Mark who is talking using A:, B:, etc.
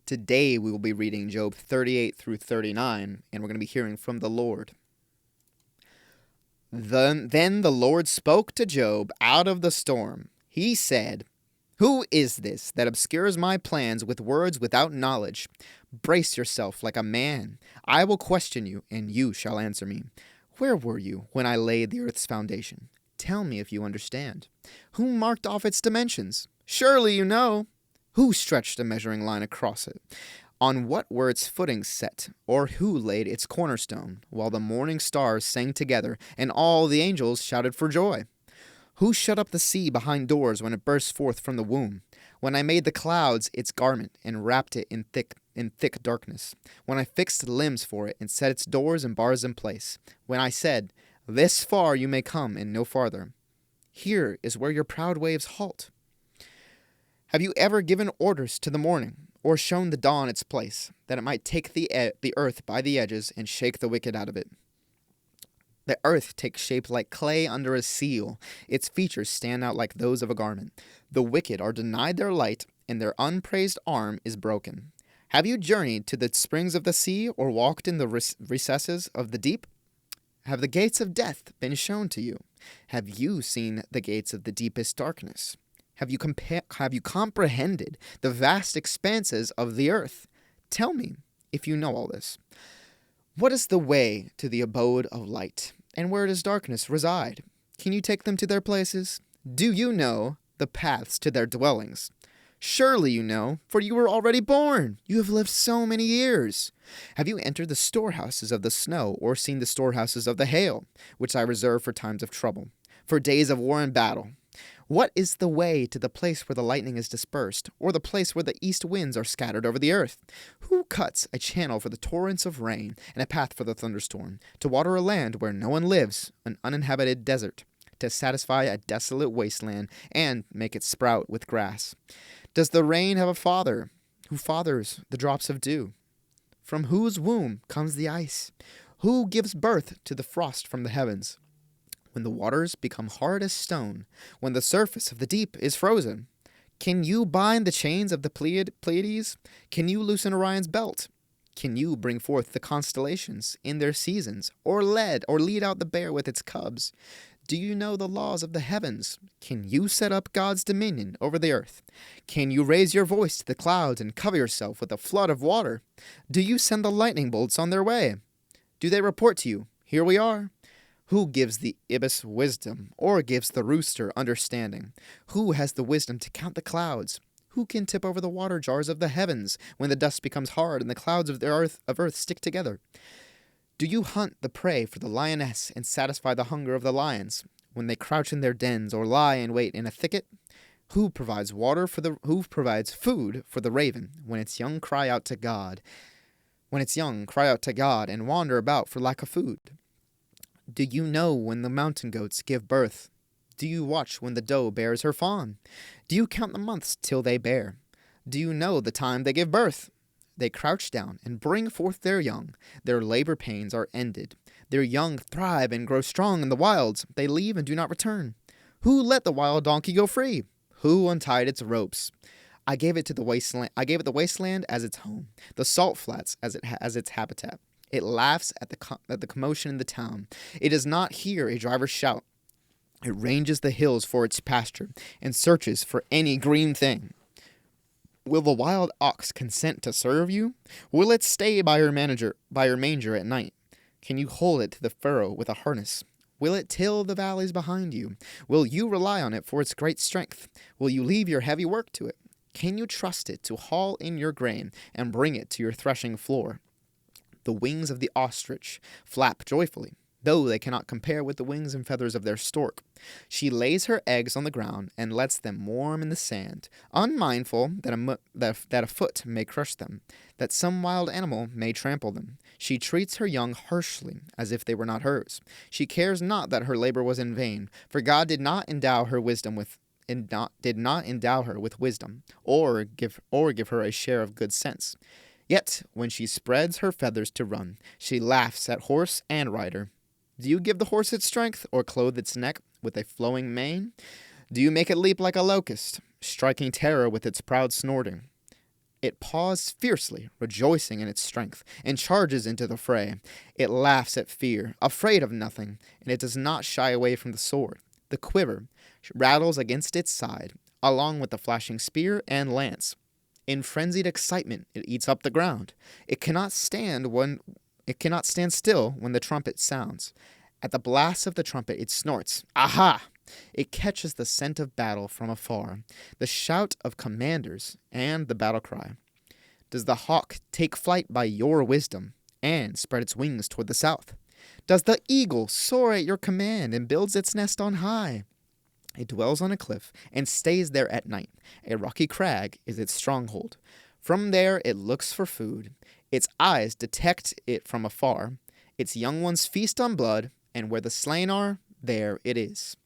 A: Today we will be reading Job 38 through 39, and we're going to be hearing from the Lord. Then the Lord spoke to Job out of the storm. He said, "Who is this that obscures my plans with words without knowledge? Brace yourself like a man. I will question you, and you shall answer me. Where were you when I laid the earth's foundation? Tell me if you understand. Who marked off its dimensions? Surely you know. Who stretched a measuring line across it? On what were its footings set, or who laid its cornerstone, while the morning stars sang together, and all the angels shouted for joy? Who shut up the sea behind doors when it burst forth from the womb? When I made the clouds its garment, and wrapped it in thick darkness? When I fixed limbs for it, and set its doors and bars in place? When I said, 'This far you may come, and no farther. Here is where your proud waves halt.' Have you ever given orders to the morning, or shown the dawn its place, that it might take the earth by the edges and shake the wicked out of it? The earth takes shape like clay under a seal. Its features stand out like those of a garment. The wicked are denied their light, and their unpraised arm is broken. Have you journeyed to the springs of the sea, or walked in the recesses of the deep? Have the gates of death been shown to you? Have you seen the gates of the deepest darkness? Have you comprehended the vast expanses of the earth? Tell me, if you know all this. What is the way to the abode of light, and where does darkness reside? Can you take them to their places? Do you know the paths to their dwellings? Surely you know, for you were already born. You have lived so many years. Have you entered the storehouses of the snow, or seen the storehouses of the hail, which I reserve for times of trouble, for days of war and battle? What is the way to the place where the lightning is dispersed, or the place where the east winds are scattered over the earth? Who cuts a channel for the torrents of rain, and a path for the thunderstorm, to water a land where no one lives, an uninhabited desert, to satisfy a desolate wasteland, and make it sprout with grass? Does the rain have a father, who fathers the drops of dew? From whose womb comes the ice? Who gives birth to the frost from the heavens? When the waters become hard as stone, when the surface of the deep is frozen, can you bind the chains of the Pleiades? Can you loosen Orion's belt? Can you bring forth the constellations in their seasons, or lead out the bear with its cubs? Do you know the laws of the heavens? Can you set up God's dominion over the earth? Can you raise your voice to the clouds and cover yourself with a flood of water? Do you send the lightning bolts on their way? Do they report to you, 'Here we are'? Who gives the ibis wisdom, or gives the rooster understanding? Who has the wisdom to count the clouds? Who can tip over the water jars of the heavens when the dust becomes hard and the clouds of earth stick together? Do you hunt the prey for the lioness and satisfy the hunger of the lions when they crouch in their dens or lie in wait in a thicket? Who provides food for the raven when its young cry out to God? And wander about for lack of food? Do you know when the mountain goats give birth? Do you watch when the doe bears her fawn? Do you count the months till they bear? Do you know the time they give birth? They crouch down and bring forth their young. Their labor pains are ended. Their young thrive and grow strong in the wilds. They leave and do not return. Who let the wild donkey go free? Who untied its ropes? I gave it the wasteland as its home, the salt flats as its habitat. It laughs at the commotion in the town. It does not hear a driver's shout. It ranges the hills for its pasture and searches for any green thing. Will the wild ox consent to serve you? Will it stay by your manger at night? Can you hold it to the furrow with a harness? Will it till the valleys behind you? Will you rely on it for its great strength? Will you leave your heavy work to it? Can you trust it to haul in your grain and bring it to your threshing floor? The wings of the ostrich flap joyfully, though they cannot compare with the wings and feathers of their stork. She lays her eggs on the ground and lets them warm in the sand, unmindful that a foot may crush them, that some wild animal may trample them. She treats her young harshly, as if they were not hers. She cares not that her labor was in vain, for God did not endow her with wisdom, or give her a share of good sense. Yet, when she spreads her feathers to run, she laughs at horse and rider. Do you give the horse its strength, or clothe its neck with a flowing mane? Do you make it leap like a locust, striking terror with its proud snorting? It paws fiercely, rejoicing in its strength, and charges into the fray. It laughs at fear, afraid of nothing, and it does not shy away from the sword. The quiver rattles against its side, along with the flashing spear and lance. In frenzied excitement, it eats up the ground. It cannot stand still when the trumpet sounds. At the blast of the trumpet, it snorts. Aha! It catches the scent of battle from afar, the shout of commanders, and the battle cry. Does the hawk take flight by your wisdom and spread its wings toward the south? Does the eagle soar at your command and builds its nest on high? It dwells on a cliff and stays there at night. A rocky crag is its stronghold. From there it looks for food. Its eyes detect it from afar. Its young ones feast on blood, and where the slain are, there it is.